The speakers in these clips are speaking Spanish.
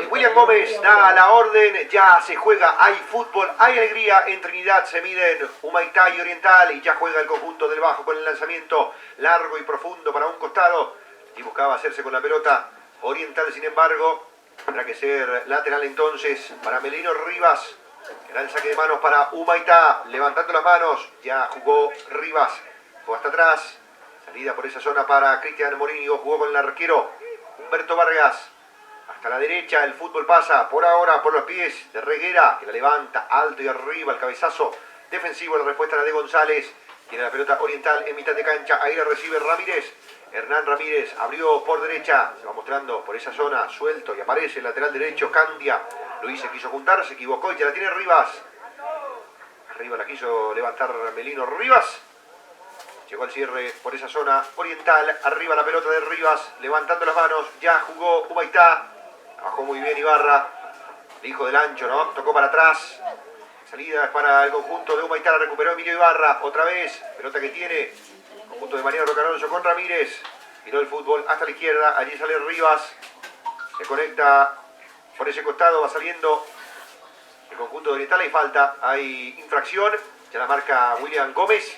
fútbol. William Gómez da la orden, ya se juega, hay fútbol, hay alegría. En Trinidad se miden Humaitá y Oriental y ya juega el conjunto del Bajo con el lanzamiento largo y profundo para un costado. Y buscaba hacerse con la pelota. Oriental, sin embargo, tendrá que ser lateral entonces para Melino Rivas. Era el saque de manos para Humaitá, levantando las manos, ya jugó Rivas, fue hasta atrás, salida por esa zona para Cristian Morínigo, jugó con el arquero Humberto Vargas, hasta la derecha, el fútbol pasa por ahora por los pies de Reguera, que la levanta alto y arriba, el cabezazo defensivo, la respuesta era de González, tiene la pelota Oriental en mitad de cancha, ahí la recibe Ramírez, Hernán Ramírez abrió por derecha, se va mostrando por esa zona, suelto y aparece el lateral derecho, Candia, Luis se quiso juntar, se equivocó y ya la tiene Rivas. Arriba la quiso levantar Melino Rivas. Llegó al cierre por esa zona oriental. Arriba la pelota de Rivas, levantando las manos. Ya jugó Humaitá. Bajó muy bien Ibarra. El hijo del ancho, ¿no? Tocó para atrás. Salida para el conjunto de Humaitá. La recuperó Emilio Ibarra. Otra vez. Pelota que tiene. Conjunto de Mariano Rocaronso con Ramírez. Tiró el fútbol hasta la izquierda. Allí sale Rivas. Se conecta por ese costado. Va saliendo el conjunto de Oriental. Hay falta. Hay infracción. Ya la marca William Gómez.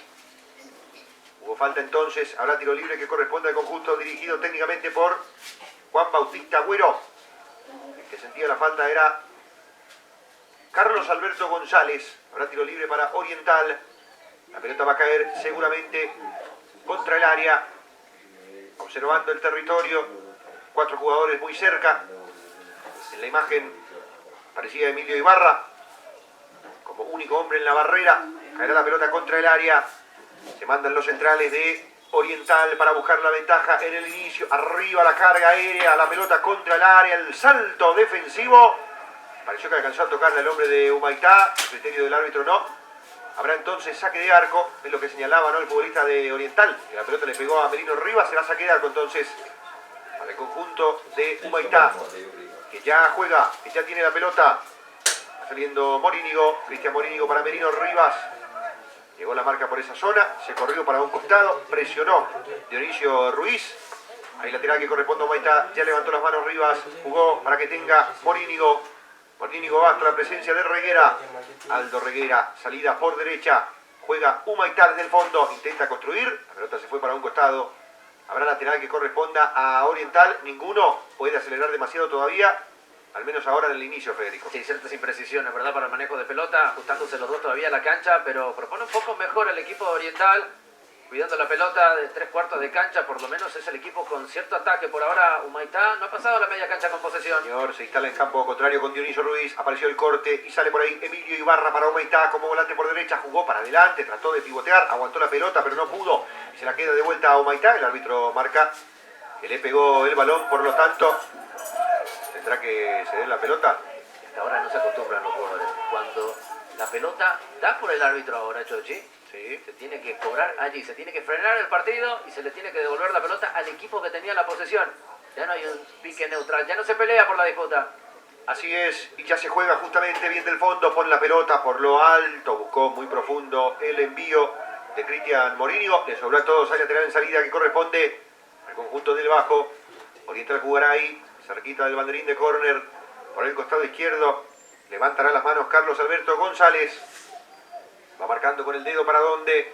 Hubo falta entonces. Habrá tiro libre que corresponde al conjunto dirigido técnicamente por Juan Bautista Agüero. El que sentía la falta era Carlos Alberto González. Habrá tiro libre para Oriental. La pelota va a caer seguramente contra el área. Observando el territorio. 4 jugadores muy cerca. En la imagen parecía Emilio Ibarra. Como único hombre en la barrera. Caerá la pelota contra el área. Se mandan los centrales de Oriental para buscar la ventaja en el inicio. Arriba la carga aérea, la pelota contra el área, el salto defensivo. Pareció que alcanzó a tocarle al hombre de Humaitá. El criterio del árbitro no. Habrá entonces saque de arco. Es lo que señalaba, ¿no?, el futbolista de Oriental. Que la pelota le pegó a Melino Rivas. Será saque de arco entonces para el conjunto de Humaitá. Que ya juega, que ya tiene la pelota. Va saliendo Morínigo. Cristian Morínigo para Melino Rivas. Llegó la marca por esa zona, se corrió para un costado, presionó Dionisio Ruiz. Ahí lateral que corresponde a Humaitá, ya levantó las manos Rivas, jugó para que tenga Morínigo. Morínigo va hasta la presencia de Reguera. Aldo Reguera, salida por derecha, juega Humaitá desde el fondo, intenta construir, la pelota se fue para un costado. Habrá lateral que corresponda a Oriental, ninguno puede acelerar demasiado todavía. Al menos ahora en el inicio, Federico. Sí, ciertas imprecisiones, ¿verdad? Para el manejo de pelota, ajustándose los dos todavía a la cancha, pero propone un poco mejor el equipo oriental, cuidando la pelota de 3/4 de cancha, por lo menos es el equipo con cierto ataque. Por ahora, Humaitá no ha pasado la media cancha con posesión. Señor, se instala en campo contrario con Dionisio Ruiz, apareció el corte y sale por ahí Emilio Ibarra para Humaitá como volante por derecha, jugó para adelante, trató de pivotear, aguantó la pelota, pero no pudo, y se la queda de vuelta a Humaitá. El árbitro marca que le pegó el balón, por lo tanto tendrá que ceder la pelota. Hasta ahora no se acostumbran los jugadores. Cuando la pelota da por el árbitro ahora, Chochi, Sí. se tiene que cobrar allí, se tiene que frenar el partido y se le tiene que devolver la pelota al equipo que tenía la posesión. Ya no hay un pique neutral, ya no se pelea por la disputa. Así es, y ya se juega justamente bien del fondo, pone la pelota por lo alto, buscó muy profundo el envío de Cristian Morínigo, le sobró a todos, hay lateral en salida que corresponde al conjunto del Bajo. Oriental jugará ahí, cerquita del banderín de córner, por el costado izquierdo, levantará las manos Carlos Alberto González, va marcando con el dedo para dónde,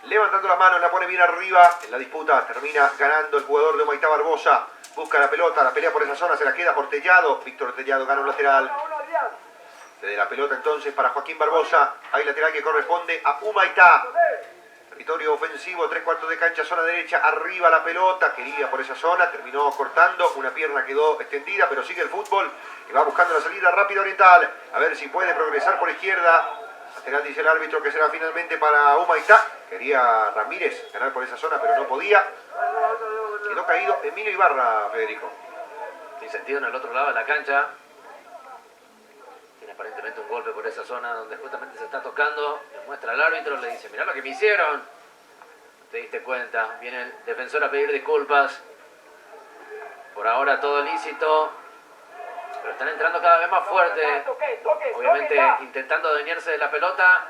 levantando las manos, la pone bien arriba, en la disputa termina ganando el jugador de Humaitá Barbosa, busca la pelota, la pelea por esa zona, se la queda Ortellado, Víctor Ortellado gana un lateral, desde la pelota entonces para Joaquín Barbosa, hay lateral que corresponde a Humaitá. Territorio ofensivo, 3/4 de cancha, zona derecha, arriba la pelota, quería por esa zona, terminó cortando, una pierna quedó extendida, pero sigue el fútbol y va buscando la salida rápida Oriental, a ver si puede progresar por izquierda. Lateral dice el árbitro que será finalmente para Humaitá, quería Ramírez ganar por esa zona, pero no podía. Quedó caído Emilio Ibarra, Federico. Sin sentido en el otro lado de la cancha. Tiene aparentemente un golpe por esa zona donde justamente se está tocando. Le muestra al árbitro, le dice, mirá lo que me hicieron. No te diste cuenta. Viene el defensor a pedir disculpas. Por ahora todo lícito. Pero están entrando cada vez más fuerte. Obviamente intentando adueñarse de la pelota.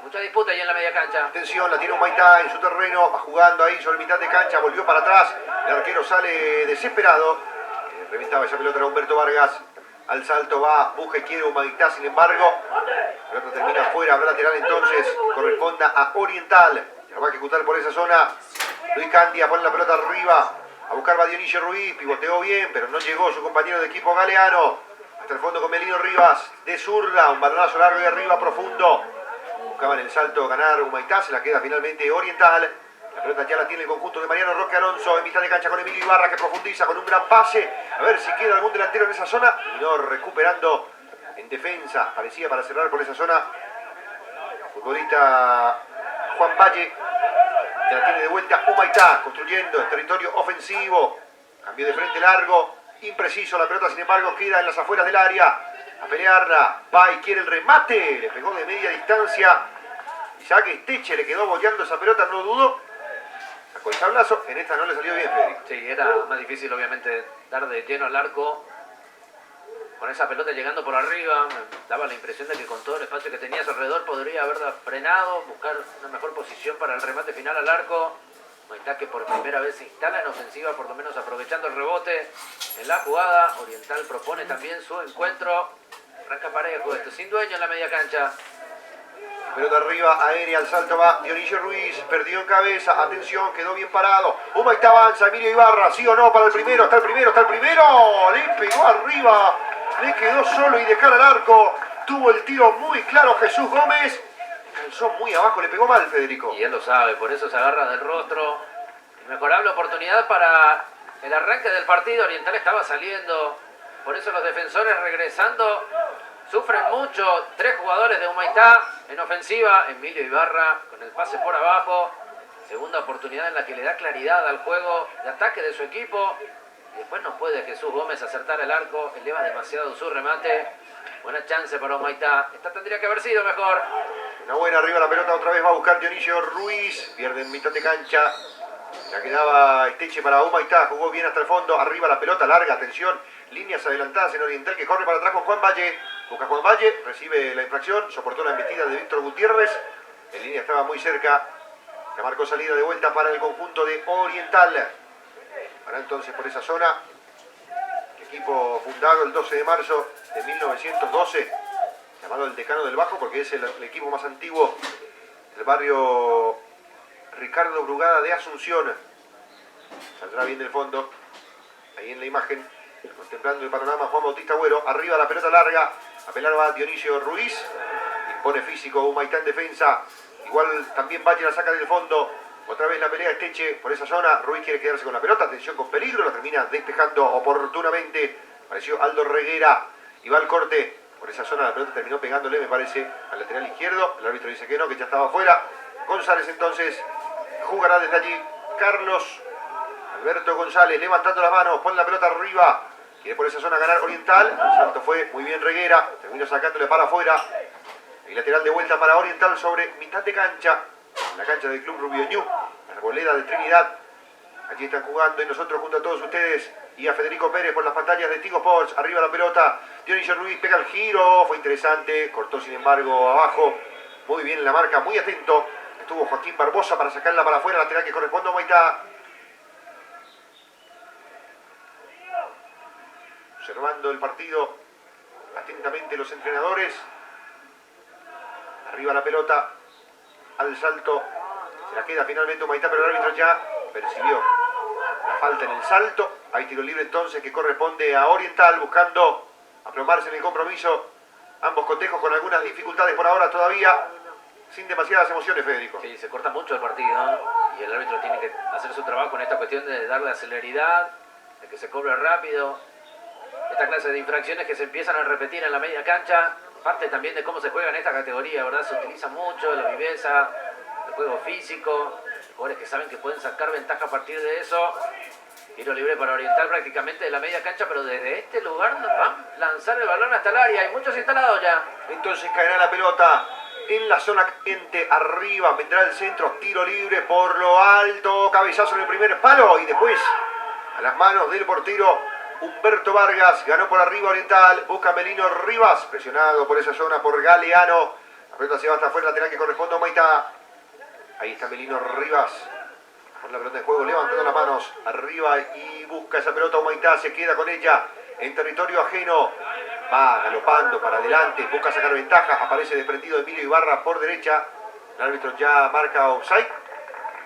Mucha disputa ahí en la media cancha. Atención, la tiene Humaitá en su terreno, va jugando ahí sobre mitad de cancha, volvió para atrás. El arquero sale desesperado. Reventaba esa pelota a Humberto Vargas. Al salto va, busca y quiere Humaitá, sin embargo. La pelota termina afuera, habrá lateral entonces. Corresponda a Oriental. Se va a ejecutar por esa zona. Luis Candia pone la pelota arriba. A buscar va Dionisio Ruiz. Pivoteó bien, pero no llegó su compañero de equipo Galeano. Hasta el fondo con Melino Rivas. De zurda, un balonazo largo y arriba profundo. Buscaban el salto ganar Humaitá. Se la queda finalmente Oriental. La pelota ya la tiene el conjunto de Mariano Roque Alonso en mitad de cancha con Emilio Ibarra, que profundiza con un gran pase. A ver si queda algún delantero en esa zona. Y no recuperando en defensa. Parecía para cerrar por esa zona. Futbolista Juan Valle. Ya la tiene de vuelta Humaitá, construyendo el territorio ofensivo. Cambio de frente largo. Impreciso la pelota, sin embargo, queda en las afueras del área. A pelearla. Va y quiere el remate. Le pegó de media distancia. Isaac Esteche le quedó boleando esa pelota, no dudo. Sacó el tablazo, en esta no le salió bien, Federico. Sí, era más difícil obviamente dar de lleno al arco. Con esa pelota llegando por arriba, me daba la impresión de que con todo el espacio que tenías alrededor podría haberla frenado, buscar una mejor posición para el remate final al arco. Humaitá que por primera vez se instala en ofensiva, por lo menos aprovechando el rebote en la jugada. Oriental propone también su encuentro. Arranca parejo esto, sin dueño en la media cancha. Pelota arriba, aérea, al salto va Dionisio Ruiz, perdió en cabeza, atención, quedó bien parado. Humaitá avanza, Emilio Ibarra, sí o no para el primero, está el primero, le pegó arriba, le quedó solo y de cara al arco. Tuvo el tiro muy claro Jesús Gómez, calzó muy abajo, le pegó mal, Federico. Y él lo sabe, por eso se agarra del rostro. Inmejorable oportunidad para el arranque del partido. Oriental estaba saliendo, por eso los defensores regresando. Sufren mucho, 3 jugadores de Humaitá en ofensiva. Emilio Ibarra con el pase por abajo. Segunda oportunidad en la que le da claridad al juego de ataque de su equipo. Y después no puede Jesús Gómez acertar el arco. Eleva demasiado su remate. Buena chance para Humaitá. Esta tendría que haber sido mejor. Una buena arriba la pelota, otra vez va a buscar Dionisio Ruiz. Pierde en mitad de cancha. La quedaba Esteche para Humaitá. Jugó bien hasta el fondo. Arriba la pelota larga, atención. Líneas adelantadas en Oriental que corre para atrás con Juan Valle. Busca Juan Valle, recibe la infracción, soportó la embestida de Víctor Gutiérrez. En línea estaba muy cerca. Ya marcó salida de vuelta para el conjunto de Oriental. Para entonces por esa zona. Equipo fundado el 12 de marzo de 1912. Llamado el Decano del Bajo porque es el equipo más antiguo del barrio Ricardo Brugada de Asunción. Saldrá bien del fondo. Ahí en la imagen. Contemplando el panorama Juan Bautista Agüero. Arriba la pelota larga. Apelar va Dionisio Ruiz. Impone físico Humaitá en defensa. Igual también Valle la saca del fondo. Otra vez la pelea Esteche por esa zona. Ruiz quiere quedarse con la pelota. Atención con peligro. La termina despejando oportunamente. Apareció Aldo Reguera. Y va al corte. Por esa zona la pelota terminó pegándole, me parece, al lateral izquierdo. El árbitro dice que no, que ya estaba fuera. González entonces jugará desde allí. Carlos Alberto González levantando las manos. Pone la pelota arriba. Quiere por esa zona ganar Oriental. El salto fue muy bien Reguera. Terminó sacándole para afuera. Y lateral de vuelta para Oriental sobre mitad de cancha. En la cancha del Club Rubio Ñu. La Arboleda de Trinidad. Allí están jugando y nosotros junto a todos ustedes y a Federico Pérez por las pantallas de Tigo Sports. Arriba la pelota. Dionisio Ruiz pega el giro. Fue interesante. Cortó sin embargo abajo. Muy bien en la marca. Muy atento. Estuvo Joaquín Barbosa para sacarla para afuera. Lateral que corresponde a Humaitá. Observando el partido atentamente los entrenadores. Arriba la pelota. Al salto. Se la queda finalmente Humaitá, pero el árbitro ya percibió la falta en el salto. Hay tiro libre entonces que corresponde a Oriental, buscando aplomarse en el compromiso. Ambos cotejos con algunas dificultades por ahora todavía, sin demasiadas emociones, Federico. Sí, se corta mucho el partido y el árbitro tiene que hacer su trabajo en esta cuestión de darle celeridad, de que se cobre rápido. Esta clase de infracciones que se empiezan a repetir en la media cancha, parte también de cómo se juega en esta categoría, ¿verdad? Se utiliza mucho la viveza, el juego físico, jugadores que saben que pueden sacar ventaja a partir de eso. Tiro libre para Oriental prácticamente de la media cancha, pero desde este lugar van a lanzar el balón hasta el área. Hay muchos instalados ya. Entonces caerá la pelota en la zona caliente. Arriba vendrá el centro. Tiro libre por lo alto. Cabezazo en el primer palo. Y después a las manos del portero Humberto Vargas. Ganó por arriba Oriental. Busca Melino Rivas. Presionado por esa zona por Galeano. La pelota se va hasta afuera. Lateral que corresponde a Humaitá. Ahí está Melino Rivas. la pelota en juego, levantando las manos arriba y busca esa pelota. Humaitá se queda con ella en territorio ajeno. Va galopando para adelante, busca sacar ventaja. Aparece desprendido Emilio Ibarra por derecha. El árbitro ya marca offside.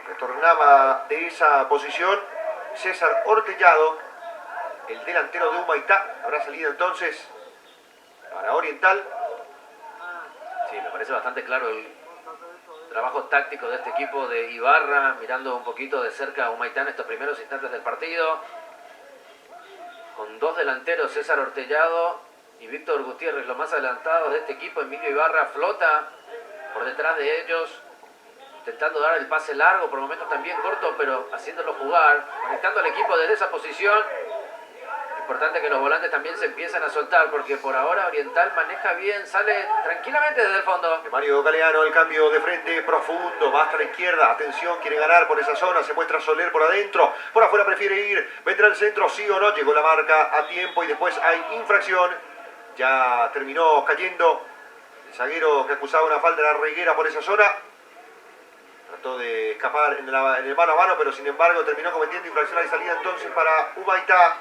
Retornaba de esa posición César Ortellado, el delantero de Humaitá. Habrá salido entonces para Oriental. Sí, me parece bastante claro el trabajo táctico de este equipo de Ibarra, mirando un poquito de cerca a Humaitá en estos primeros instantes del partido. Con dos delanteros, César Ortellado y Víctor Gutiérrez, los más adelantados de este equipo. Emilio Ibarra flota por detrás de ellos, intentando dar el pase largo, por momentos también corto, pero haciéndolo jugar, conectando al equipo desde esa posición. Importante que los volantes también se empiecen a soltar, porque por ahora Oriental maneja bien, sale tranquilamente desde el fondo. Mario Galeano, el cambio de frente profundo, va hasta la izquierda, atención, quiere ganar por esa zona, se muestra Soler por adentro, por afuera prefiere ir, vendrá el centro, sí o no, llegó la marca a tiempo y después hay infracción. Ya terminó cayendo el zaguero que acusaba una falta de la Reguera por esa zona. Trató de escapar en el mano a mano, pero sin embargo terminó cometiendo infracción. Hay salida entonces para Humaitá.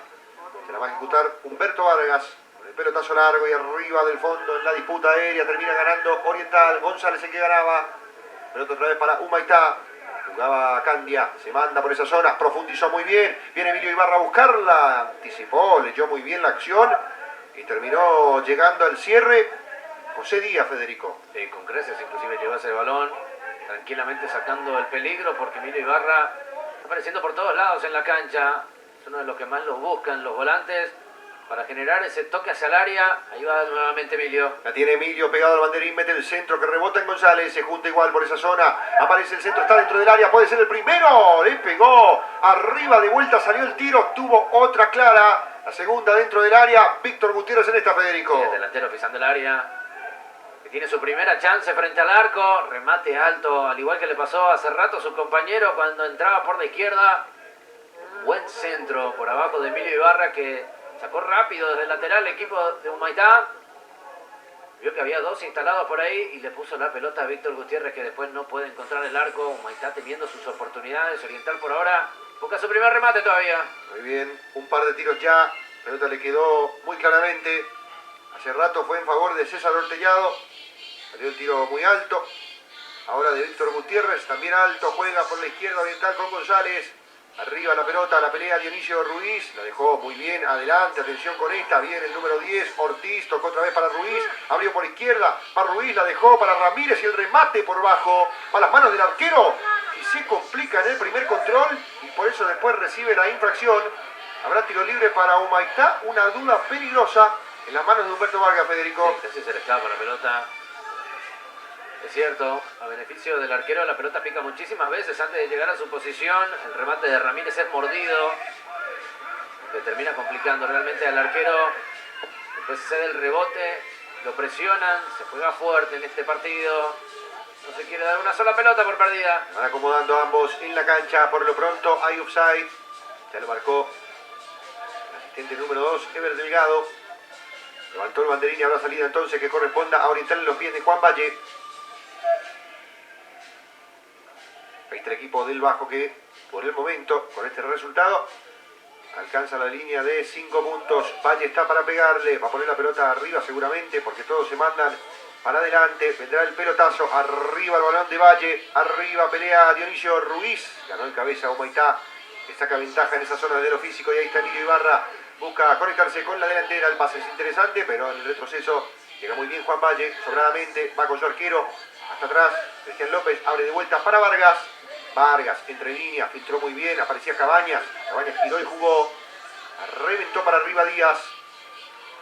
Se la va a ejecutar Humberto Vargas. Con el pelotazo largo y arriba del fondo en la disputa aérea. Termina ganando Oriental. González el que ganaba. Pelota otra vez para Humaitá. Jugaba Candia. Se manda por esa zona. Profundizó muy bien. Viene Emilio Ibarra a buscarla. Anticipó. Leyó muy bien la acción. Y terminó llegando al cierre José Díaz, Federico. Con creces inclusive llevó ese balón, tranquilamente sacando el peligro, porque Emilio Ibarra está apareciendo por todos lados en la cancha. Es uno de los que más los buscan los volantes para generar ese toque hacia el área. Ahí va nuevamente Emilio. La tiene Emilio pegado al banderín, mete el centro que rebota en González, se junta igual por esa zona, aparece el centro, está dentro del área, puede ser el primero, le pegó, arriba de vuelta salió el tiro, tuvo otra clara. La segunda dentro del área, Víctor Gutiérrez en esta, Federico. El delantero pisando el área, que tiene su primera chance frente al arco, remate alto, al igual que le pasó hace rato a su compañero cuando entraba por la izquierda. Buen centro por abajo de Emilio Ibarra, que sacó rápido desde el lateral el equipo de Humaitá. Vio que había dos instalados por ahí y le puso la pelota a Víctor Gutiérrez, que después no puede encontrar el arco. Humaitá teniendo sus oportunidades. Oriental por ahora busca su primer remate todavía. Muy bien, un par de tiros ya. La pelota le quedó muy claramente. Hace rato fue en favor de César Ortellado. Salió el tiro muy alto. Ahora de Víctor Gutiérrez, también alto. Juega por la izquierda Oriental con González. Arriba la pelota, la pelea Dionisio Ruiz. La dejó muy bien adelante. Atención con esta. Bien el número 10. Ortiz tocó otra vez para Ruiz. Abrió por izquierda. Para Ruiz, la dejó para Ramírez y el remate por bajo. A las manos del arquero. Y se complica en el primer control. Y por eso después recibe la infracción. Habrá tiro libre para Humaitá. Una duda peligrosa en las manos de Humberto Vargas, Federico. Sí, casi se le escapa la pelota. Es cierto, a beneficio del arquero la pelota pica muchísimas veces antes de llegar a su posición. El remate de Ramírez es mordido, que termina complicando realmente al arquero. Después cede el rebote, lo presionan, se juega fuerte en este partido. No se quiere dar una sola pelota por perdida. Van acomodando ambos en la cancha. Por lo pronto hay offside. Ya lo marcó el asistente número 2, Ever Delgado. Levantó el banderín y habrá salida entonces que corresponda a Oriental en los pies de Juan Valle. Ahí está el equipo del Bajo que por el momento, con este resultado, alcanza la línea de 5 puntos. Valle está para pegarle, va a poner la pelota arriba seguramente porque todos se mandan para adelante. Vendrá el pelotazo, arriba el balón de Valle, arriba pelea Dionisio Ruiz. Ganó el cabeza Humaitá, que saca ventaja en esa zona de lo físico y ahí está Emilio Ibarra. Busca conectarse con la delantera, el pase es interesante, pero en el retroceso llega muy bien Juan Valle, sobradamente, va con su arquero, hasta atrás, Cristian López abre de vuelta para Vargas. Vargas, entre líneas, filtró muy bien, aparecía Cabañas, Cabañas giró y jugó, reventó para arriba Díaz.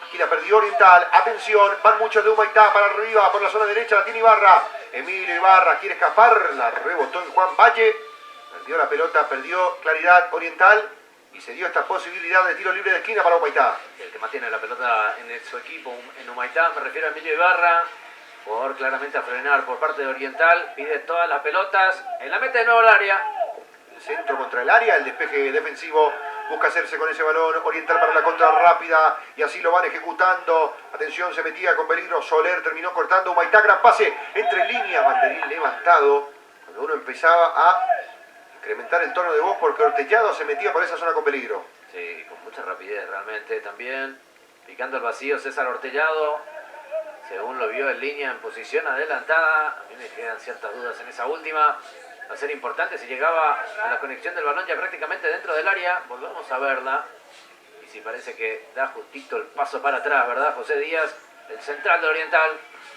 Aquí la perdió Oriental, atención, van muchos de Humaitá para arriba, por la zona derecha la tiene Ibarra. Emilio Ibarra quiere escapar, la rebotó en Juan Valle, perdió la pelota, perdió claridad Oriental. Y se dio esta posibilidad de tiro libre de esquina para Humaitá. El que más tiene la pelota en su equipo, en Humaitá, me refiero a Emilio Ibarra. Jugador claramente a frenar por parte de Oriental. Pide todas las pelotas. En la mete de nuevo al área. El centro contra el área, el despeje defensivo. Busca hacerse con ese balón. Oriental para la contra rápida. Y así lo van ejecutando. Atención, se metía con peligro. Soler terminó cortando. Humaitá, gran pase entre líneas. Banderín levantado. Cuando uno empezaba a incrementar el tono de voz porque Ortellado se metía por esa zona con peligro. Sí, con mucha rapidez realmente también. Picando el vacío César Ortellado. Según lo vio en línea, en posición adelantada. A mí me quedan ciertas dudas en esa última. Va a ser importante si llegaba a la conexión del balón ya prácticamente dentro del área. Volvamos a verla. Y si parece que da justito el paso para atrás, ¿verdad? José Díaz, el central de Oriental.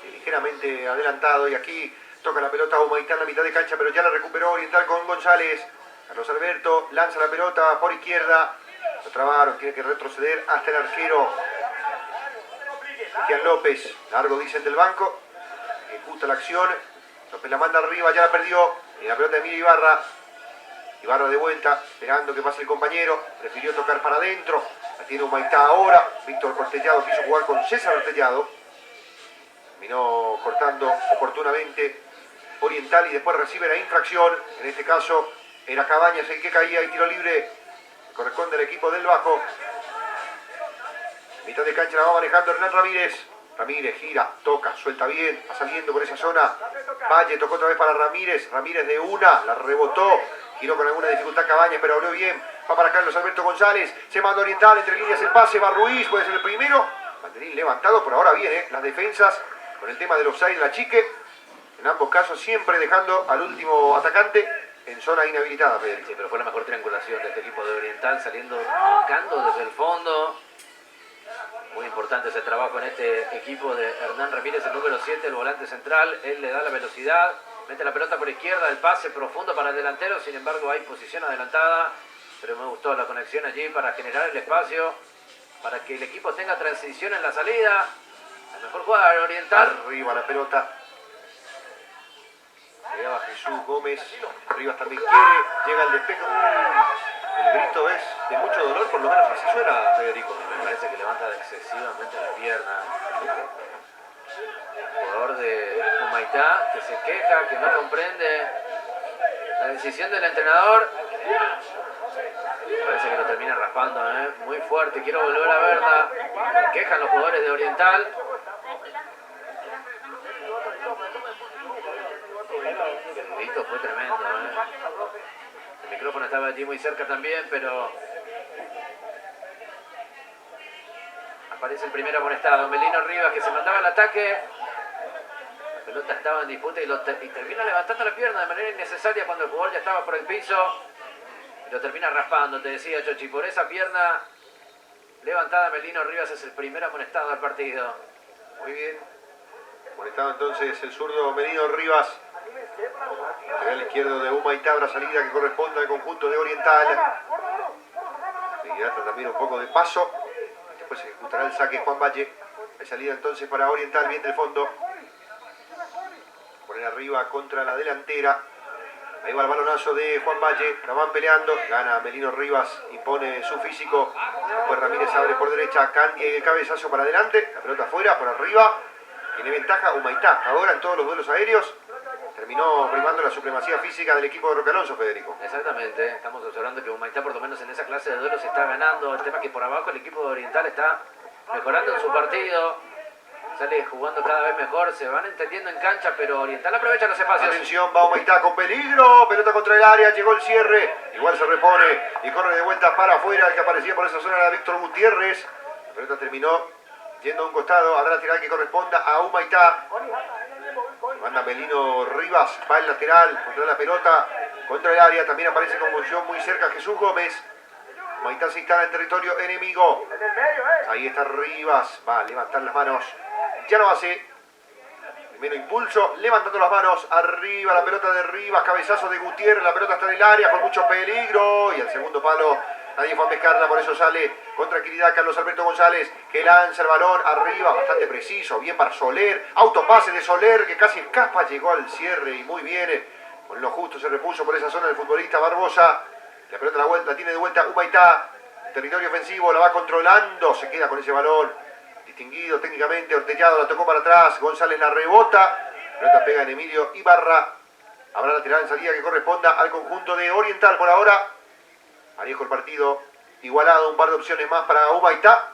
Y ligeramente adelantado y aquí toca la pelota Humaitá en la mitad de cancha, pero ya la recuperó Oriental con González. Carlos Alberto lanza la pelota por izquierda. Lo trabaron, tiene que retroceder hasta el arquero Cristian López. Largo dicen del banco. Ejecuta la acción. López la manda arriba, ya la perdió. Y la pelota de Emilio Ibarra. Ibarra de vuelta, esperando que pase el compañero. Prefirió tocar para adentro. La tiene Humaitá ahora. Víctor Ortellado quiso jugar con César Ortellado. Terminó cortando oportunamente Oriental y después recibe la infracción. En este caso era Cabañas el que caía y tiro libre. Corresponde al equipo del Bajo. Mitad de cancha la va manejando Hernán Ramírez. Ramírez gira, toca, suelta bien, va saliendo por esa zona. Valle tocó otra vez para Ramírez. Ramírez de una, la rebotó. Giró con alguna dificultad Cabañas, pero abrió bien. Va para Carlos Alberto González. Se manda Oriental, entre líneas el pase. Va Ruiz, puede ser el primero. Banderín levantado, por ahora bien, las defensas con el tema del offside, la chique. En ambos casos siempre dejando al último atacante en zona inhabilitada, Federico. Sí, pero fue la mejor triangulación de este equipo de Oriental, saliendo, tocando desde el fondo. Muy importante ese trabajo en este equipo de Hernán Ramírez, el número 7, el volante central. Él le da la velocidad, mete la pelota por izquierda, el pase profundo para el delantero. Sin embargo, hay posición adelantada, pero me gustó la conexión allí para generar el espacio, para que el equipo tenga transición en la salida. La mejor jugada de Oriental. Arriba la pelota. Llegaba Jesús Gómez. Rivas también quiere. Llega el despejo. El grito es de mucho dolor, por lo menos así suena, Federico. Me parece que levanta excesivamente la pierna. El jugador de Humaitá que se queja, que no comprende la decisión del entrenador. Me parece que lo termina raspando, muy fuerte. Quiero volver a verla. Se quejan los jugadores de Oriental. El grito fue tremendo. El micrófono estaba allí muy cerca también, pero aparece el primer amonestado, Melino Rivas, que se mandaba al ataque. La pelota estaba en disputa y termina levantando la pierna de manera innecesaria cuando el jugador ya estaba por el piso. Y lo termina raspando, te decía Chochi, por esa pierna levantada Melino Rivas es el primer amonestado del partido. Muy bien. Amonestado entonces el zurdo Melino Rivas. El izquierdo de Humaitá, habrá salida que corresponde al conjunto de Oriental. Y gasta también un poco de paso. Después se ejecutará el saque Juan Valle. Hay salida entonces para Oriental, bien del fondo. Poner arriba contra la delantera. Ahí va el balonazo de Juan Valle. La van peleando. Gana Melino Rivas. Impone su físico. Después Ramírez abre por derecha. Candia y el cabezazo para adelante. La pelota afuera, por arriba. Tiene ventaja Humaitá. Ahora en todos los duelos aéreos. Terminó primando la supremacía física del equipo de Roque Alonso, Federico. Exactamente, estamos observando que Humaitá por lo menos en esa clase de duelos está ganando. El tema es que por abajo el equipo de Oriental está mejorando en su partido. Sale jugando cada vez mejor, se van entendiendo en cancha, pero Oriental aprovecha los espacios. Atención, va Humaitá con peligro. Pelota contra el área, llegó el cierre. Igual se repone y corre de vuelta para afuera. El que aparecía por esa zona era Víctor Gutiérrez. La pelota terminó yendo a un costado. Habrá tirar que corresponda a Humaitá. Manda Melino Rivas, va el lateral, contra la pelota, contra el área, también aparece con convulsión muy cerca Jesús Gómez. Humaitá se instala en territorio enemigo. Ahí está Rivas, va a levantar las manos. Ya no hace. Primero impulso, levantando las manos, arriba la pelota de Rivas, cabezazo de Gutiérrez, la pelota está en el área con mucho peligro. Y al segundo palo, nadie fue a pescarla, por eso sale con tranquilidad Carlos Alberto González, que lanza el balón arriba, bastante preciso, bien para Soler, autopase de Soler, que casi escapa, llegó al cierre y muy bien, con lo justo se repuso por esa zona del futbolista Barbosa. La pelota la tiene de vuelta Humaitá, territorio ofensivo, la va controlando, se queda con ese balón, distinguido técnicamente, Ortellado la tocó para atrás, González la rebota, la pelota pega en Emilio Ibarra, habrá lateral en salida que corresponda al conjunto de Oriental por ahora. Parejo el partido, igualado, un par de opciones más para Humaitá.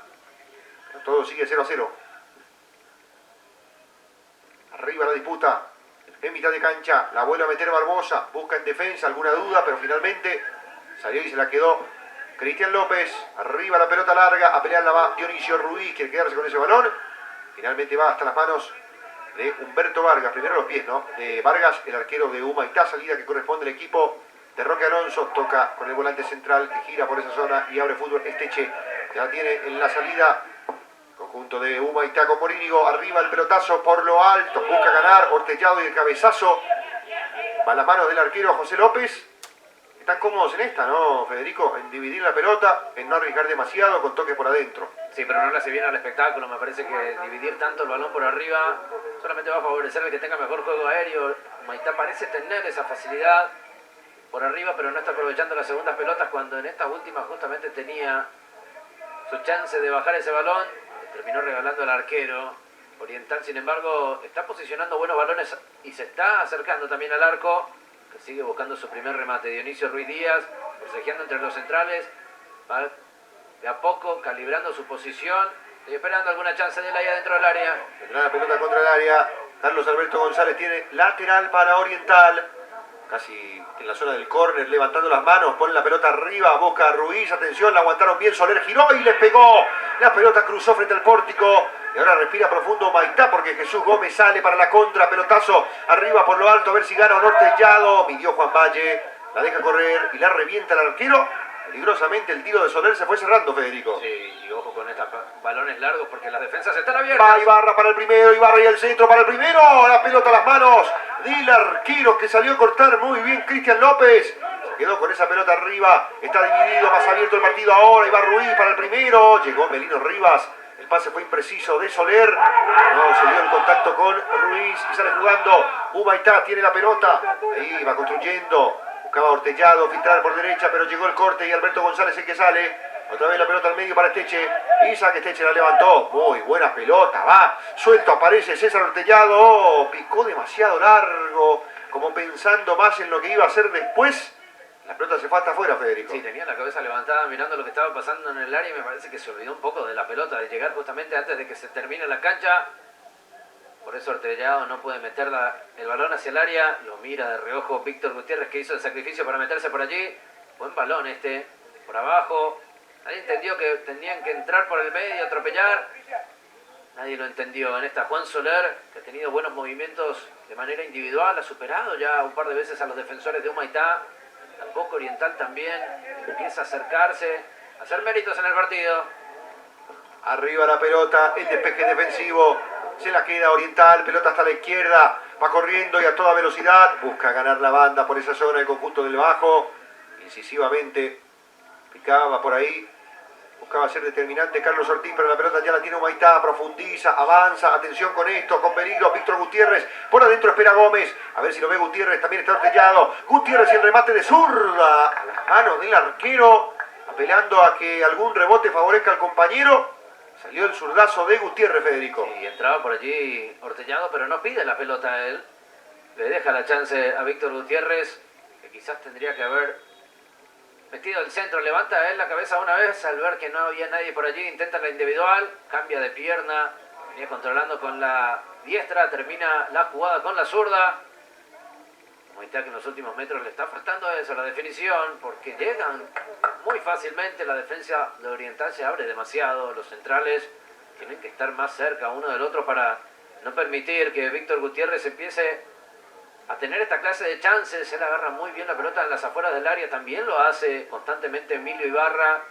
Todo sigue 0-0. Arriba la disputa. El en mitad de cancha. La vuelve a meter Barbosa, busca en defensa alguna duda, pero finalmente salió y se la quedó Cristian López. Arriba la pelota larga, a pelearla va Dionisio Ruiz, quiere quedarse con ese balón. Finalmente va hasta las manos de Humberto Vargas, primero los pies, ¿no? De Vargas, el arquero de Humaitá, salida que corresponde al equipo de Roque Alonso, toca con el volante central que gira por esa zona y abre fútbol. Esteche ya tiene en la salida, conjunto de Humaitá con Morínigo, arriba el pelotazo por lo alto, busca ganar, Ortellado y el cabezazo, va a las manos del arquero José López. Están cómodos en esta, ¿no, Federico? En dividir la pelota, en no arriesgar demasiado, con toques por adentro. Sí, pero no le hace bien al espectáculo. Me parece que dividir tanto el balón por arriba solamente va a favorecer al que tenga mejor juego aéreo. Humaitá parece tener esa facilidad por arriba, pero no está aprovechando las segundas pelotas cuando en esta última justamente tenía su chance de bajar ese balón. Terminó regalando al arquero. Oriental, sin embargo, está posicionando buenos balones y se está acercando también al arco, que sigue buscando su primer remate. Dionisio Ruiz Díaz, forcejeando entre los centrales, va de a poco calibrando su posición y esperando alguna chance de él ahí adentro del área. Tendrá la pelota contra el área. Carlos Alberto González tiene lateral para Oriental. Casi en la zona del córner, levantando las manos, pone la pelota arriba, busca a Ruiz, atención, la aguantaron bien, Soler giró y les pegó. La pelota cruzó frente al pórtico. Y ahora respira profundo Humaitá porque Jesús Gómez sale para la contra. Pelotazo arriba por lo alto, a ver si gana Ortellado. Midió Juan Valle, la deja correr y la revienta el arquero. Peligrosamente el tiro de Soler se fue cerrando, Federico. Sí, y ojo con estos balones largos porque las defensas están abiertas. Va Ibarra para el primero, Ibarra y el centro para el primero. La pelota a las manos del arquero que salió a cortar muy bien Cristian López. Se quedó con esa pelota arriba. Está dividido, más abierto el partido ahora. Y va Ruiz para el primero. Llegó Melino Rivas. El pase fue impreciso de Soler. No se dio el contacto con Ruiz y sale jugando. Humaitá tiene la pelota. Ahí va construyendo. Buscaba Ortellado, filtrar por derecha, pero llegó el corte y Alberto González el que sale. Otra vez la pelota al medio para Esteche. Isaac Esteche la levantó. Muy buena pelota, va. Suelto aparece César Ortellado. Oh, picó demasiado largo. Como pensando más en lo que iba a hacer después. La pelota se fue hasta afuera, Federico. Sí, tenía la cabeza levantada mirando lo que estaba pasando en el área y me parece que se olvidó un poco de la pelota, de llegar justamente antes de que se termine la cancha. Por eso Ortellado no puede meter el balón hacia el área. Lo mira de reojo Víctor Gutiérrez, que hizo el sacrificio para meterse por allí. Buen balón este, por abajo. Nadie entendió que tenían que entrar por el medio, atropellar. Nadie lo entendió. En esta Juan Soler, que ha tenido buenos movimientos de manera individual, ha superado ya un par de veces a los defensores de Humaitá. Tampoco Oriental también empieza a acercarse, a hacer méritos en el partido. Arriba la pelota, el despeje defensivo. Se la queda Oriental, pelota hasta la izquierda. Va corriendo y a toda velocidad. Busca ganar la banda por esa zona, el conjunto del Bajo. Incisivamente picaba por ahí. Buscaba ser determinante Carlos Ortiz, pero la pelota ya la tiene Humaitá, profundiza, avanza, atención con esto, con peligro, Víctor Gutiérrez, por adentro espera Gómez, a ver si lo ve Gutiérrez, también está Ortellado, Gutiérrez y el remate de zurda, a las manos del arquero, apelando a que algún rebote favorezca al compañero, salió el zurdazo de Gutiérrez, Federico. Y entraba por allí Ortellado, pero no pide la pelota a él, le deja la chance a Víctor Gutiérrez, que quizás tendría que haber metido al centro, levanta él la cabeza una vez al ver que no había nadie por allí, intenta la individual, cambia de pierna, venía controlando con la diestra, termina la jugada con la zurda. Humaitá que en los últimos metros le está faltando eso, la definición, porque llegan muy fácilmente, la defensa de Oriental se abre demasiado, los centrales tienen que estar más cerca uno del otro para no permitir que Víctor Gutiérrez empiece a tener esta clase de chances. Él agarra muy bien la pelota en las afueras del área, también lo hace constantemente Emilio Ibarra.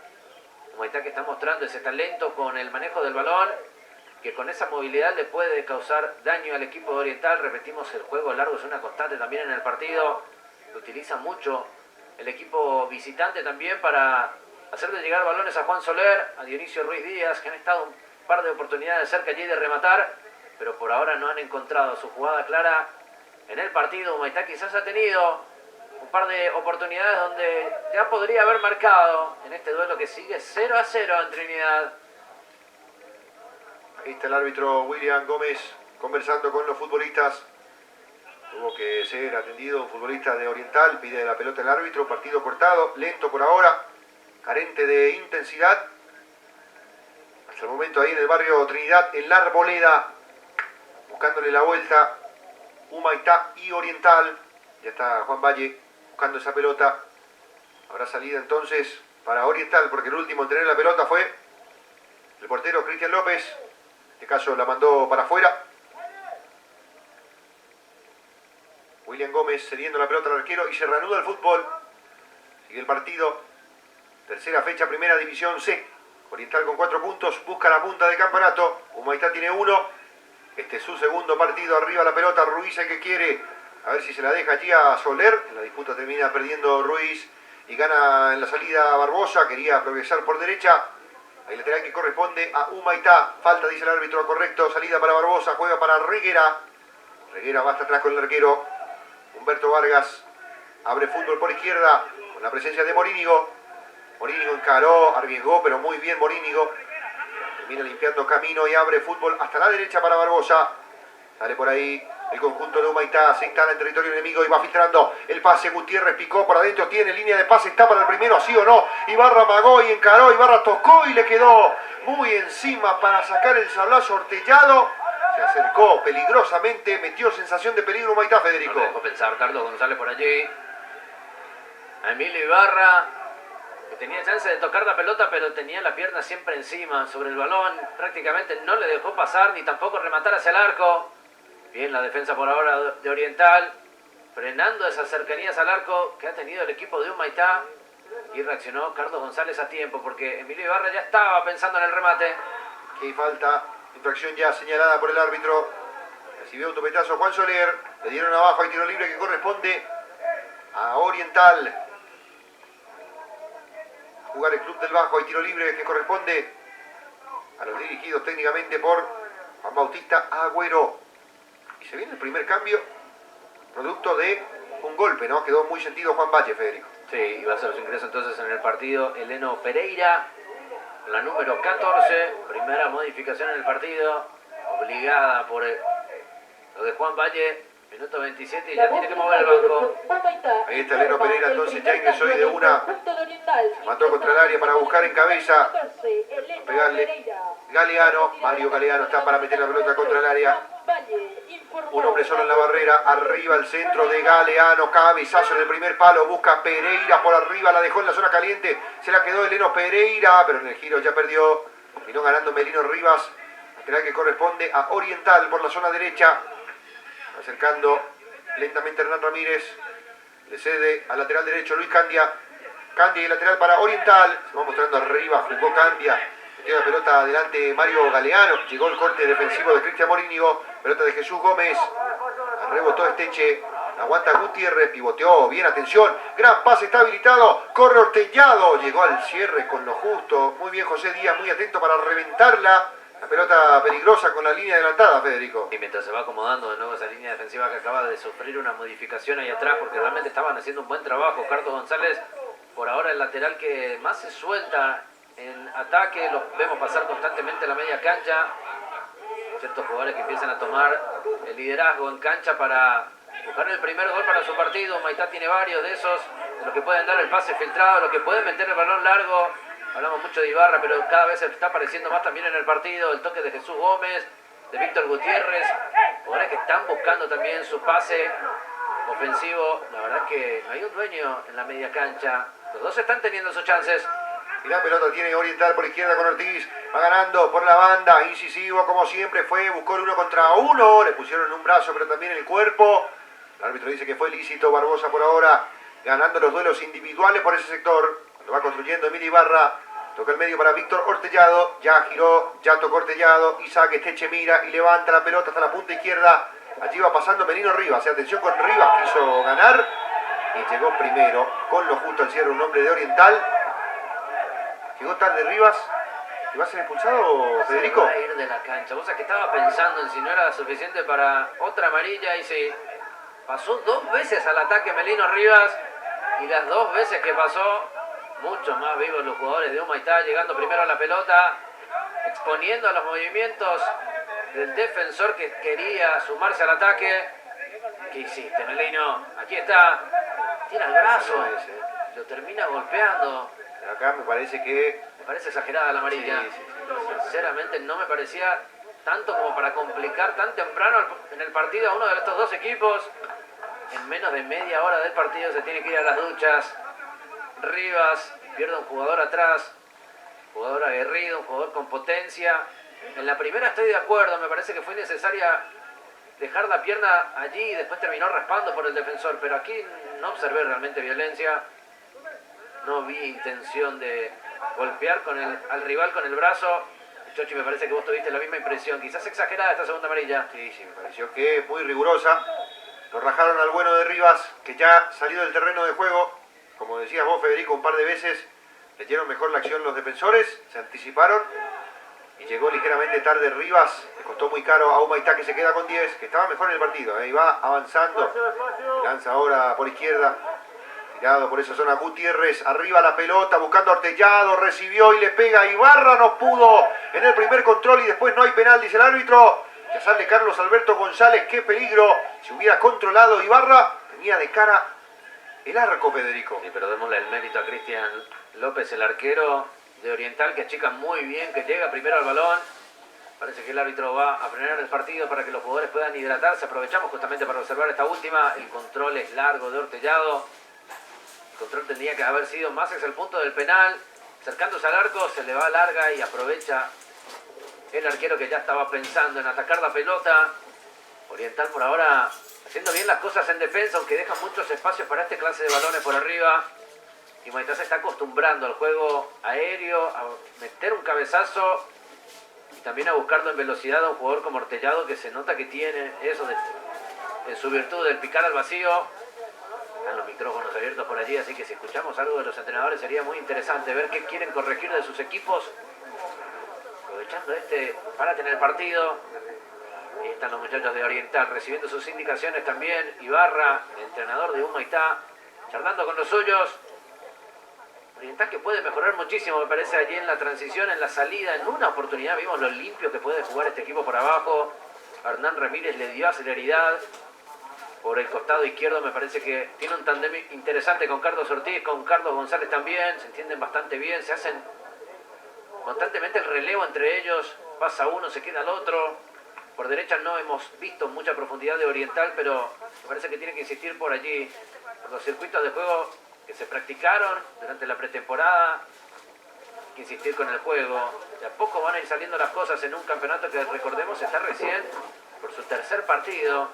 Humaitá que está mostrando ese talento con el manejo del balón, que con esa movilidad le puede causar daño al equipo de Oriental. Repetimos, el juego largo es una constante también en el partido, lo utiliza mucho el equipo visitante también para hacerle llegar balones a Juan Soler, a Dionisio Ruiz Díaz, que han estado un par de oportunidades cerca allí de rematar, pero por ahora no han encontrado su jugada clara en el partido. Humaitá quizás ha tenido un par de oportunidades donde ya podría haber marcado en este duelo que sigue 0-0 en Trinidad. Ahí está el árbitro William Gómez conversando con los futbolistas. Tuvo que ser atendido un futbolista de Oriental, pide la pelota el árbitro, partido cortado, lento por ahora, carente de intensidad. Hasta el momento ahí en el barrio Trinidad, en la Arboleda, buscándole la vuelta Humaitá y Oriental. Ya está Juan Valle buscando esa pelota. Habrá salida entonces para Oriental, porque el último en tener la pelota fue el portero Cristian López. En este caso la mandó para afuera. William Gómez cediendo la pelota al arquero y se reanuda el fútbol. Sigue el partido. Tercera fecha, primera división C. Oriental con 4 puntos, busca la punta del campeonato. Humaitá tiene 1. Este es su segundo partido. Arriba la pelota, Ruiz el que quiere. A ver si se la deja allí a Soler. En la disputa termina perdiendo Ruiz y gana en la salida Barbosa. Quería progresar por derecha. El lateral que corresponde a Humaitá. Falta, dice el árbitro, correcto. Salida para Barbosa, juega para Reguera. Reguera va hasta atrás con el arquero Humberto Vargas. Abre fútbol por izquierda con la presencia de Morínigo. Morínigo encaró, arriesgó, pero muy bien Morínigo. Termina limpiando camino y abre fútbol hasta la derecha para Barbosa. Sale por ahí el conjunto de Humaitá, se instala en territorio enemigo y va filtrando el pase. Gutiérrez picó por adentro, tiene línea de pase, está para el primero, sí o no. Ibarra amagó y encaró, Ibarra tocó y le quedó muy encima para sacar el sablazo Ortellado. Se acercó peligrosamente, metió sensación de peligro Humaitá, Federico. No le dejó pensar Carlos González por allí. A Emilio Ibarra, que tenía chance de tocar la pelota, pero tenía la pierna siempre encima, sobre el balón. Prácticamente no le dejó pasar ni tampoco rematar hacia el arco. Bien la defensa por ahora de Oriental, frenando esas cercanías al arco que ha tenido el equipo de Humaitá. Y reaccionó Carlos González a tiempo, porque Emilio Ibarra ya estaba pensando en el remate. Qué falta, infracción ya señalada por el árbitro. Recibió un topetazo Juan Soler, le dieron abajo, hay tiro libre que corresponde a Oriental. Jugar el Club del Bajo, hay tiro libre que corresponde a los dirigidos técnicamente por Juan Bautista Agüero. Y se viene el primer cambio, producto de un golpe, ¿no? Quedó muy sentido Juan Valle, Federico. Sí, y va a ser su ingreso entonces en el partido Eleno Pereira, la número 14, primera modificación en el partido, obligada por lo de Juan Valle, minuto 27 y ya tiene que mover el banco. Ahí está Eleno Pereira, entonces ya ingresó y de una se mandó contra el área para buscar en cabeza, a pegarle Galeano. Mario Galeano está para meter la pelota contra el área. Un hombre solo en la barrera, arriba el centro de Galeano, cabezazo en el primer palo, busca Pereira por arriba, la dejó en la zona caliente, se la quedó Eleno Pereira, pero en el giro ya perdió, vino ganando Melino Rivas, lateral que corresponde a Oriental por la zona derecha, acercando lentamente Hernán Ramírez, le cede al lateral derecho Luis Candia, Candia y lateral para Oriental, se va mostrando arriba, jugó Candia. Metió la pelota adelante Mario Galeano. Llegó el corte defensivo de Cristian Morínigo. Pelota de Jesús Gómez. Rebotó Esteche. Aguanta Gutiérrez. Pivoteó. Bien, atención. Gran pase, está habilitado. Corre Ortellado. Llegó al cierre con lo justo. Muy bien José Díaz. Muy atento para reventarla. La pelota peligrosa con la línea adelantada, Federico. Y mientras se va acomodando de nuevo esa línea defensiva que acaba de sufrir una modificación ahí atrás, porque realmente estaban haciendo un buen trabajo. Carlos González, por ahora el lateral que más se suelta en ataque, los vemos pasar constantemente a la media cancha. Ciertos jugadores que empiezan a tomar el liderazgo en cancha para buscar el primer gol para su partido. Humaitá tiene varios de esos, de los que pueden dar el pase filtrado, los que pueden meter el balón largo. Hablamos mucho de Ibarra, pero cada vez se está apareciendo más también en el partido. El toque de Jesús Gómez, de Víctor Gutiérrez, jugadores que están buscando también su pase ofensivo. La verdad es que no hay un dueño en la media cancha. Los dos están teniendo sus chances. Y la pelota tiene Oriental por izquierda con Ortiz. Va ganando por la banda. Incisivo como siempre fue. Buscó el 1 contra 1. Le pusieron un brazo pero también el cuerpo. El árbitro dice que fue lícito. Barbosa por ahora ganando los duelos individuales por ese sector. Cuando va construyendo Emilio Ibarra. Toca el medio para Víctor Ortellado. Ya giró. Ya tocó Ortellado. Isaac Esteche mira y levanta la pelota hasta la punta izquierda. Allí va pasando Melino Rivas. Atención con Rivas. Quiso ganar. Y llegó primero. Con lo justo al cierre un hombre de Oriental. Llegó tarde Rivas. ¿Y va a ser expulsado, Federico? Se va a ir de la cancha. Vos sabés que estaba pensando en si no era suficiente para otra amarilla y se pasó 2 veces al ataque Melino Rivas. Y las 2 veces que pasó, mucho más vivos los jugadores de Humaitá, llegando primero a la pelota, exponiendo a los movimientos del defensor que quería sumarse al ataque. ¿Qué hiciste, Melino? Aquí está. Tira el brazo. Lo termina golpeando. Acá me parece que... Me parece exagerada la amarilla. Sí. Sinceramente no me parecía tanto como para complicar tan temprano en el partido a uno de estos dos equipos. En menos de media hora del partido se tiene que ir a las duchas. Rivas pierde un jugador atrás, jugador aguerrido, un jugador con potencia. En la primera estoy de acuerdo, me parece que fue necesaria dejar la pierna allí y después terminó raspando por el defensor, pero aquí no observé realmente violencia, no vi intención de golpear al rival con el brazo. Chochi, me parece que vos tuviste la misma impresión, quizás exagerada esta segunda amarilla. Sí, me pareció que es muy rigurosa. Lo rajaron al bueno de Rivas, que ya salió del terreno de juego. Como decías vos, Federico, un par de veces leyeron mejor la acción los defensores, se anticiparon y llegó ligeramente tarde Rivas. Le costó muy caro a Humaitá, que se queda con 10, que estaba mejor en el partido. Y va avanzando, lanza ahora por izquierda, tirado por esa zona Gutiérrez, arriba la pelota, buscando a Ortellado, recibió y le pega. Ibarra no pudo en el primer control y después no hay penal, dice el árbitro. Ya sale Carlos Alberto González, qué peligro. Si hubiera controlado Ibarra, tenía de cara el arco, Federico. Sí, pero démosle el mérito a Cristian López, el arquero de Oriental, que achica muy bien, que llega primero al balón. Parece que el árbitro va a frenar el partido para que los jugadores puedan hidratarse. Aprovechamos justamente para observar esta última. El control es largo de Ortellado. El control tendría que haber sido más hacia el punto del penal. Acercándose al arco, se le va larga y aprovecha el arquero, que ya estaba pensando en atacar la pelota. Oriental por ahora haciendo bien las cosas en defensa, aunque deja muchos espacios para este clase de balones por arriba. Y Humaitá se está acostumbrando al juego aéreo, a meter un cabezazo y también a buscarlo en velocidad a un jugador como Ortellado, que se nota que tiene eso en su virtud del picar al vacío. Están los micrófonos abiertos por allí, así que si escuchamos algo de los entrenadores sería muy interesante ver qué quieren corregir de sus equipos, aprovechando para tener partido. Ahí están los muchachos de Oriental recibiendo sus indicaciones también. Ibarra, el entrenador de Humaitá, charlando con los suyos. Oriental que puede mejorar muchísimo, me parece, allí en la transición, en la salida. En una oportunidad vimos lo limpio que puede jugar este equipo por abajo. Hernán Ramírez le dio celeridad por el costado izquierdo. Me parece que tiene un tándem interesante con Carlos Ortiz, con Carlos González también. Se entienden bastante bien, se hacen constantemente el relevo entre ellos. Pasa uno, se queda el otro. Por derecha no hemos visto mucha profundidad de Oriental, pero me parece que tiene que insistir por allí, por los circuitos de juego que se practicaron durante la pretemporada. Hay que insistir con el juego. De a poco van a ir saliendo las cosas en un campeonato que, recordemos, está recién por su tercer partido.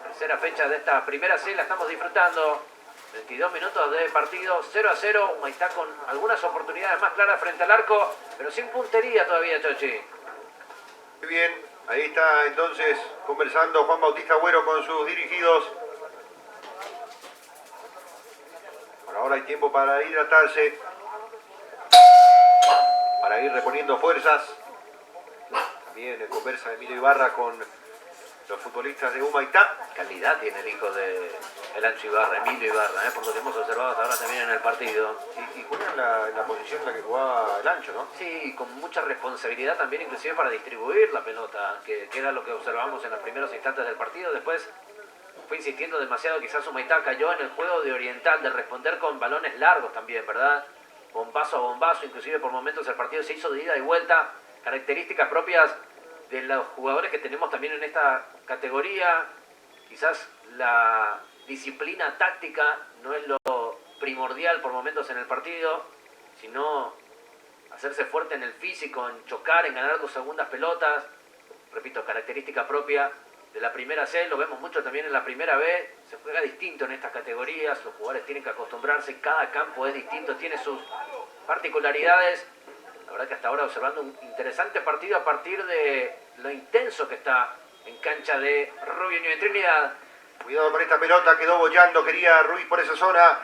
Tercera fecha de esta primera C, la estamos disfrutando. 22 minutos de partido, 0-0. Humaitá con algunas oportunidades más claras frente al arco, pero sin puntería todavía, Chochi. Muy bien, ahí está entonces conversando Juan Bautista Agüero con sus dirigidos. Por ahora hay tiempo para hidratarse, para ir reponiendo fuerzas. También conversa Emilio Ibarra con los futbolistas de Humaitá. Calidad tiene el hijo de el Ancho Ibarra, Emilio Ibarra, por lo que hemos observado hasta ahora también en el partido. Y juega en la posición en la que jugaba el Ancho, ¿no? Sí, con mucha responsabilidad también, inclusive para distribuir la pelota, que era lo que observamos en los primeros instantes del partido. Después fue insistiendo demasiado, quizás Humaitá cayó en el juego de Oriental, de responder con balones largos también, ¿verdad? Bombazo a bombazo, inclusive por momentos el partido se hizo de ida y vuelta, características propias de los jugadores que tenemos también en esta categoría. Quizás la disciplina táctica no es lo primordial por momentos en el partido, sino hacerse fuerte en el físico, en chocar, en ganar tus segundas pelotas. Repito, característica propia de la primera C, lo vemos mucho también en la primera B. Se juega distinto en estas categorías, los jugadores tienen que acostumbrarse, cada campo es distinto, tiene sus particularidades. La verdad que hasta ahora observando un interesante partido a partir de lo intenso que está en cancha de Rubio Ñue Trinidad. Cuidado con esta pelota, quedó bollando, quería Ruiz por esa zona.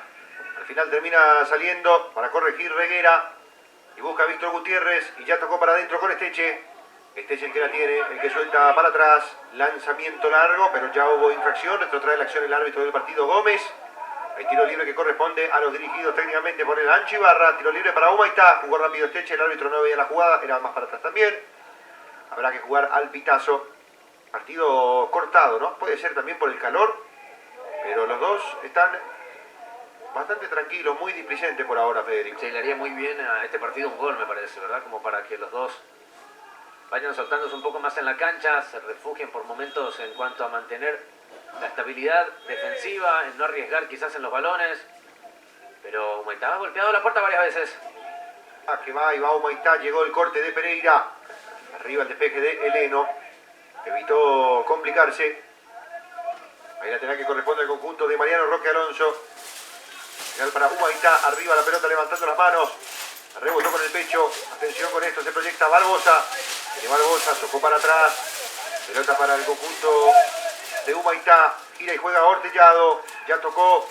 Al final termina saliendo para corregir Reguera. Y busca a Víctor Gutiérrez y ya tocó para adentro con Esteche. Esteche el que la tiene, el que suelta para atrás. Lanzamiento largo, pero ya hubo infracción. Esto trae la acción el árbitro del partido, Gómez. Hay tiro libre que corresponde a los dirigidos técnicamente por el Ancho Ibarra. Tiro libre para Humaitá. Jugó rápido Esteche, el árbitro no veía la jugada, era más para atrás también. Habrá que jugar al pitazo. Partido cortado, ¿no? Puede ser también por el calor, pero los dos están bastante tranquilos, muy displicentes por ahora, Federico. Se le haría muy bien a este partido un gol, me parece, ¿verdad? Como para que los dos vayan soltándose un poco más en la cancha, se refugien por momentos en cuanto a mantener la estabilidad defensiva, en no arriesgar quizás en los balones. Pero Humaitá ha golpeado la puerta varias veces. Que va y va Humaitá, llegó el corte de Pereira. Arriba el despeje de Heleno. Evitó complicarse. Ahí lateral que corresponde al conjunto de Mariano Roque Alonso. Final para Humaitá, arriba la pelota levantando las manos. Rebotó con el pecho. Atención con esto, se proyecta Barbosa. Barbosa tocó para atrás. Pelota para el conjunto de Humaitá. Gira y juega Ortellado. Ya tocó.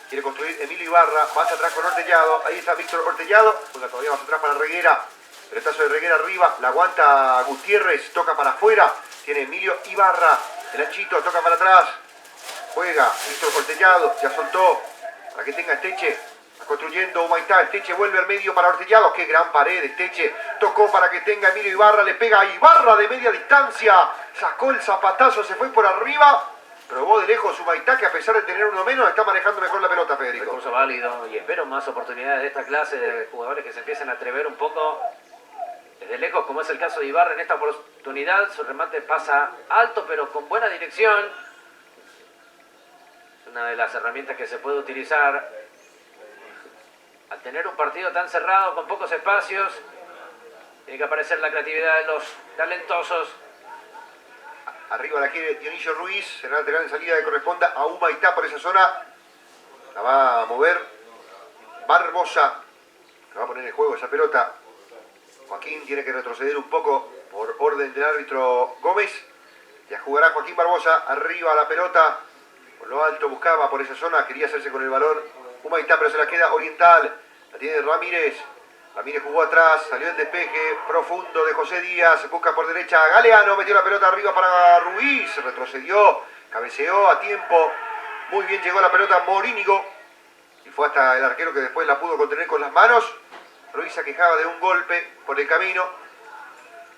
Quiere construir Emilio Ibarra. Más atrás con Ortellado. Ahí está Víctor Ortellado. Juega todavía más atrás para Reguera. Pelotazo de Reguera arriba. La aguanta Gutiérrez. Toca para afuera. Tiene Emilio Ibarra. El anchito toca para atrás. Juega Víctor Ortellado. Ya soltó. Para que tenga Esteche. Está construyendo Humaitá. Esteche vuelve al medio para Ortellado. Qué gran pared. Esteche tocó para que tenga Emilio Ibarra. Le pega a Ibarra de media distancia. Sacó el zapatazo. Se fue por arriba. Probó de lejos Humaitá, que a pesar de tener uno menos, está manejando mejor la pelota, Federico. Recurso válido, y espero más oportunidades de esta clase de jugadores que se empiecen a atrever un poco desde lejos, como es el caso de Ibarra en esta oportunidad. Su remate pasa alto, pero con buena dirección. Es una de las herramientas que se puede utilizar al tener un partido tan cerrado, con pocos espacios. Tiene que aparecer la creatividad de los talentosos. Arriba la quiere Dionisio Ruiz, será lateral en salida que corresponda a Humaitá por esa zona. La va a mover Barbosa. La va a poner en juego esa pelota. Joaquín tiene que retroceder un poco por orden del árbitro Gómez. Ya jugará Joaquín Barbosa. Arriba la pelota. Por lo alto buscaba por esa zona. Quería hacerse con el balón Humaitá, pero se la queda Oriental. La tiene Ramírez. Ramírez jugó atrás, salió el despeje profundo de José Díaz, busca por derecha a Galeano, metió la pelota arriba para Ruiz, retrocedió, cabeceó a tiempo, muy bien llegó la pelota Morínigo, y fue hasta el arquero que después la pudo contener con las manos. Ruiz se quejaba de un golpe por el camino.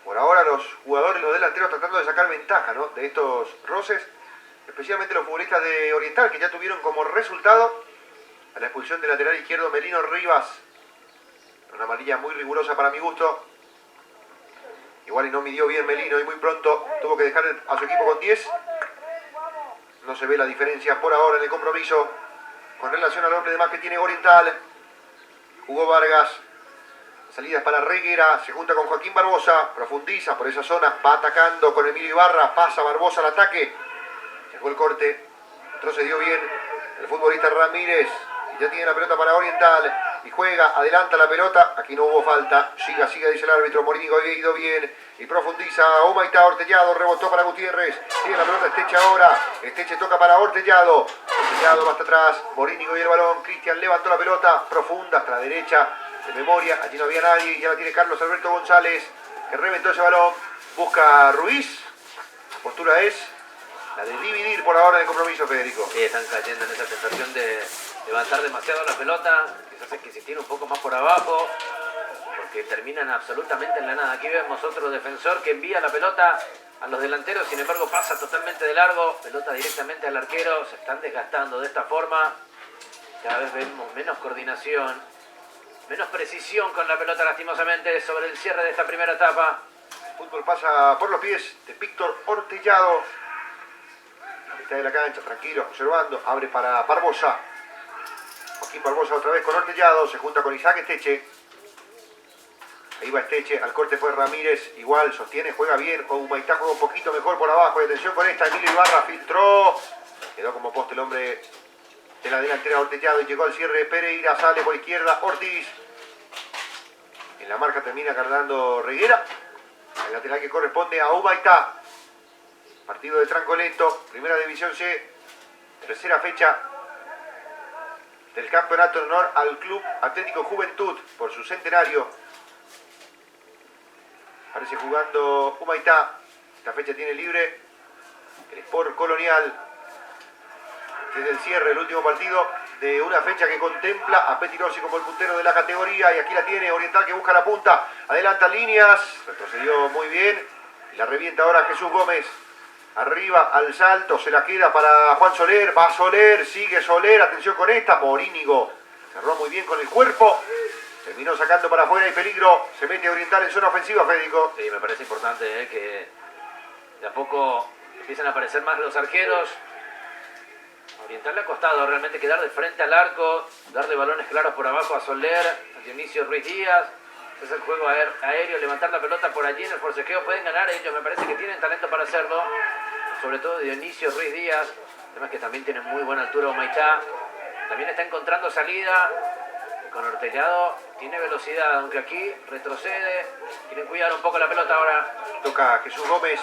Por ahora los jugadores, los delanteros, tratando de sacar ventaja, ¿no?, de estos roces, especialmente los futbolistas de Oriental, que ya tuvieron como resultado a la expulsión del lateral izquierdo Melino Rivas. Una amarilla muy rigurosa para mi gusto. Igual y no midió bien Melino y muy pronto tuvo que dejar a su equipo con 10. No se ve la diferencia por ahora en el compromiso con relación al hombre de más que tiene Oriental. Jugó Vargas. Salidas para Reguera. Se junta con Joaquín Barbosa. Profundiza por esa zona. Va atacando con Emilio Ibarra. Pasa Barbosa al ataque. Llegó el corte. Retrocedió bien el futbolista Ramírez. Y ya tiene la pelota para Oriental. Y juega, adelanta la pelota, aquí no hubo falta, siga, dice el árbitro, Morínigo había ido bien, y profundiza, Humaitá, Ortellado, rebotó para Gutiérrez, tiene la pelota Esteche ahora, Esteche toca para Ortellado, Ortellado va hasta atrás, Morínigo y el balón, Cristian levantó la pelota, profunda, hasta la derecha, de memoria, allí no había nadie, ya la tiene Carlos Alberto González, que reventó ese balón, busca Ruiz, la postura es la de dividir por ahora el compromiso, Federico. Sí, están cayendo en esa tentación de levantar demasiado la pelota, quizás hay que insistir un poco más por abajo, porque terminan absolutamente en la nada. Aquí vemos otro defensor que envía la pelota a los delanteros, sin embargo pasa totalmente de largo, pelota directamente al arquero, se están desgastando de esta forma, cada vez vemos menos coordinación, menos precisión con la pelota lastimosamente sobre el cierre de esta primera etapa. El fútbol pasa por los pies de Víctor Ortellado. Está de la cancha, tranquilo, observando, abre para Barbosa. Joaquín Barbosa otra vez con Ortellado, se junta con Isaac Esteche. Ahí va Esteche, al corte fue Ramírez, igual sostiene, juega bien. Humaitá juega un poquito mejor por abajo, y atención con esta, Emilio Ibarra filtró. Quedó como poste el hombre de la delantera Ortellado y llegó al cierre de Pereira, sale por izquierda Ortiz. En la marca termina cargando Reguera. El lateral que corresponde a Humaitá. Partido de Trancoleto, Primera División C, tercera fecha del campeonato en honor al Club Atlético Juventud por su centenario. Parece jugando Humaitá. Esta fecha tiene libre el Sport Colonial. Desde el cierre, el último partido de una fecha que contempla a Petirossi como el puntero de la categoría. Y aquí la tiene Oriental, que busca la punta. Adelanta líneas. Retrocedió muy bien. Y la revienta ahora Jesús Gómez. Arriba al salto, se la queda para Juan Soler, va Soler, sigue Soler, atención con esta, Morínigo cerró muy bien con el cuerpo, Terminó sacando para afuera y peligro. Se mete Oriental en zona ofensiva, Federico. Sí, me parece importante que de a poco empiecen a aparecer más los arqueros. Oriental le ha costado realmente quedar de frente al arco, darle balones claros por abajo a Soler, a Dionisio Ruiz Díaz. Es el juego aéreo, levantar la pelota por allí en el forcejeo. Pueden ganar ellos, me parece que tienen talento para hacerlo. Sobre todo Dionisio Ruiz Díaz. Además que también tiene muy buena altura Humaitá. También está encontrando salida. Con Ortellado tiene velocidad, aunque aquí retrocede. Quieren cuidar un poco la pelota ahora. Toca Jesús Gómez.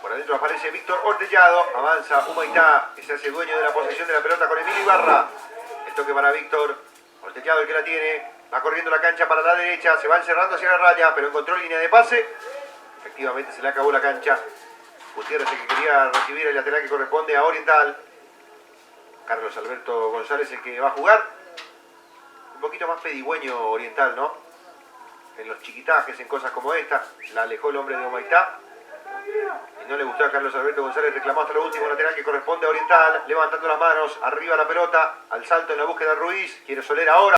Por adentro aparece Víctor Ortellado. Avanza Humaitá, que se hace dueño de la posesión de la pelota con Emilio Ibarra. El toque para Víctor. Ortellado el que la tiene. Va corriendo la cancha para la derecha. Se va encerrando hacia la raya, pero encontró línea de pase. Efectivamente se le acabó la cancha. Gutiérrez el que quería recibir el lateral que corresponde a Oriental. Carlos Alberto González el que va a jugar. Un poquito más pedigüeño Oriental, ¿no? En los chiquitajes, en cosas como esta. La alejó el hombre de Humaitá. Y no le gustó a Carlos Alberto González. Reclamó hasta lo último lateral que corresponde a Oriental. Levantando las manos. Arriba la pelota. Al salto en la búsqueda de Ruiz. Quiere Soler ahora.